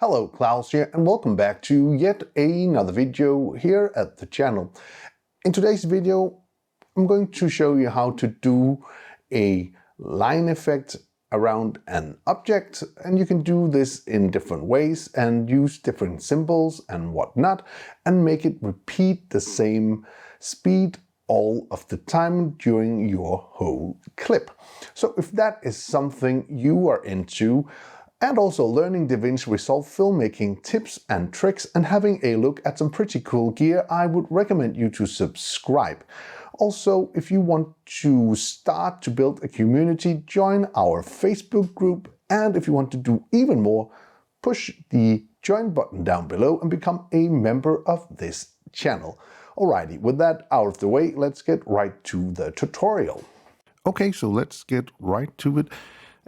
Hello, Klaus here, and welcome back to yet another video here at the channel. In today's video, I'm going to show you how to do a line effect around an object, and you can do this in different ways and use different symbols and whatnot and make it repeat the same speed all of the time during your whole clip. So if that is something you are into, and also learning Davinci Resolve filmmaking tips and tricks and having a look at some pretty cool gear, I would recommend you to subscribe. Also, if you want to start to build a community, join our Facebook group, and if you want to do even more, push the join button down below and become a member of this channel. Alrighty, with that out of the way, let's get right to the tutorial. Okay, so let's get right to it.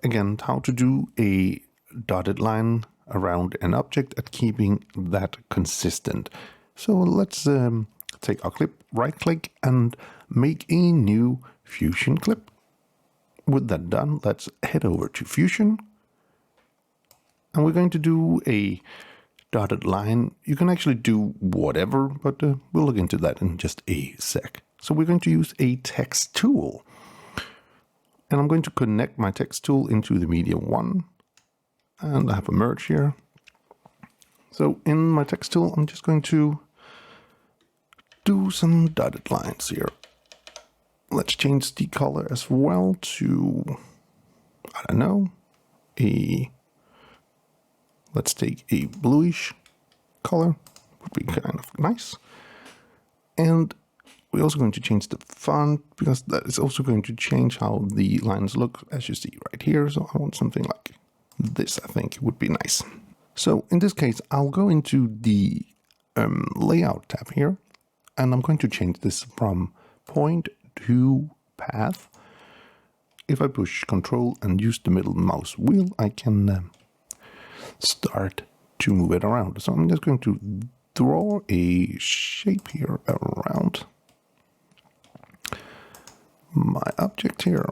Again, how to do a dotted line around an object and keeping that consistent. So let's take our clip, right click and make a new Fusion clip. With that done, let's head over to Fusion. And we're going to do a dotted line. You can actually do whatever, but we'll look into that in just a sec. So we're going to use a text tool. And I'm going to connect my text tool into the media 1. And I have a merge here. So in my text tool, I'm just going to do some dotted lines here. Let's change the color as well to, I don't know, let's take a bluish color, would be kind of nice. And we're also going to change the font because that is also going to change how the lines look, as you see right here. So I want something like this, I think would be nice. So in this case, I'll go into the layout tab here, and I'm going to change this from point to path. If I push Control and use the middle mouse wheel, I can start to move it around. So I'm just going to draw a shape here around my object here.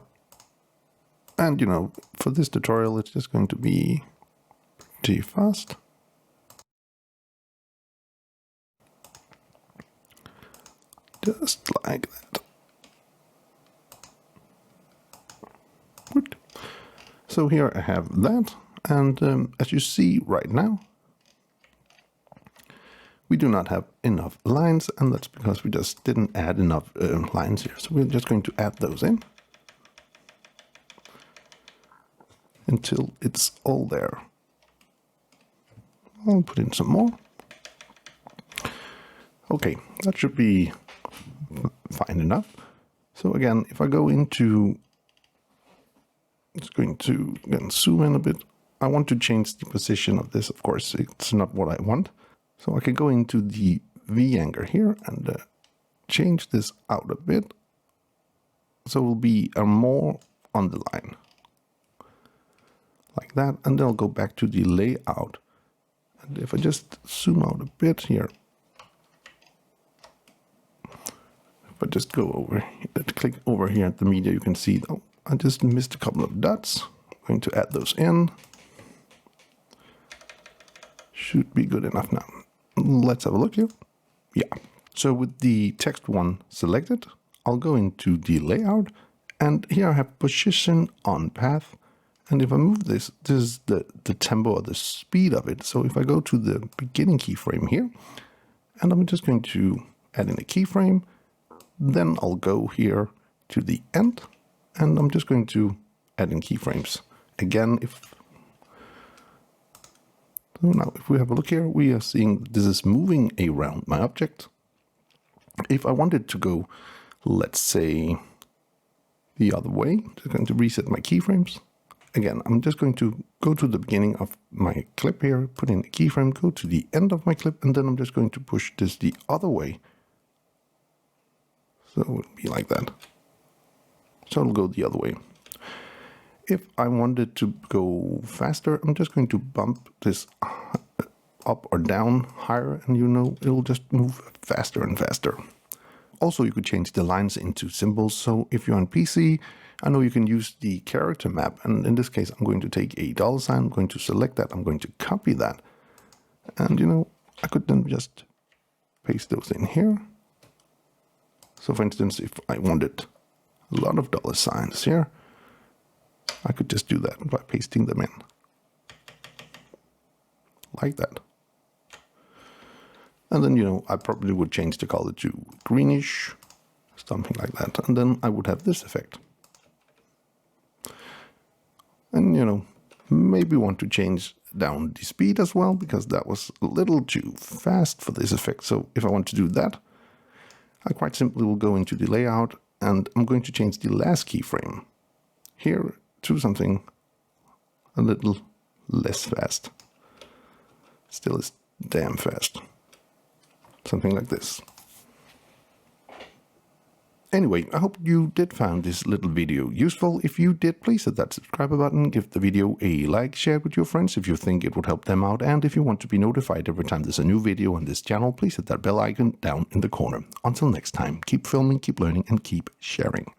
And you know, for this tutorial, it's just going to be pretty fast. Just like that. Good. So here I have that. And as you see right now, we do not have enough lines, and that's because we just didn't add enough lines here. So we're just going to add those in until it's all there. I'll put in some more. Okay, that should be fine enough. So again, if I go into, it's going to again zoom in a bit. I want to change the position of this. Of course, it's not what I want. So I can go into the V anchor here and change this out a bit. So it will be more on the line. Like that. And then I'll go back to the layout. And if I just zoom out a bit here. If I just go over, click over here at the media, you can see, oh, I just missed a couple of dots. I'm going to add those in. Should be good enough now. Let's have a look here. Yeah. So with the text one selected, I'll go into the layout, and here I have position on path. And if I move this, this is the tempo or the speed of it. So if I go to the beginning keyframe here, and I'm just going to add in a keyframe, then I'll go here to the end, and I'm just going to add in keyframes. Again, so now if we have a look here, we are seeing this is moving around my object. If I wanted to go, let's say, the other way, I'm just going to reset my keyframes. Again, I'm just going to go to the beginning of my clip here, put in a keyframe, go to the end of my clip, and then I'm just going to push this the other way. So it would be like that. So it'll go the other way. If I wanted to go faster, I'm just going to bump this up or down higher, and you know, it'll just move faster and faster. Also, you could change the lines into symbols. So if you're on PC, I know you can use the character map, and in this case, I'm going to take a $sign, I'm going to select that, I'm going to copy that, And you know, I could then just paste those in here. So for instance, if I wanted a lot of dollar signs here, I could just do that by pasting them in. Like that. And then, you know, I probably would change the color to greenish, something like that. And then I would have this effect. And, you know, maybe want to change down the speed as well, because that was a little too fast for this effect. So if I want to do that, I quite simply will go into the layout and I'm going to change the last keyframe here to something a little less fast. Still is damn fast. Something like this. Anyway, I hope you did find this little video useful. If you did, please hit that subscribe button, give the video a like, share it with your friends if you think it would help them out, and if you want to be notified every time there's a new video on this channel, please hit that bell icon down in the corner. Until next time, keep filming, keep learning, and keep sharing.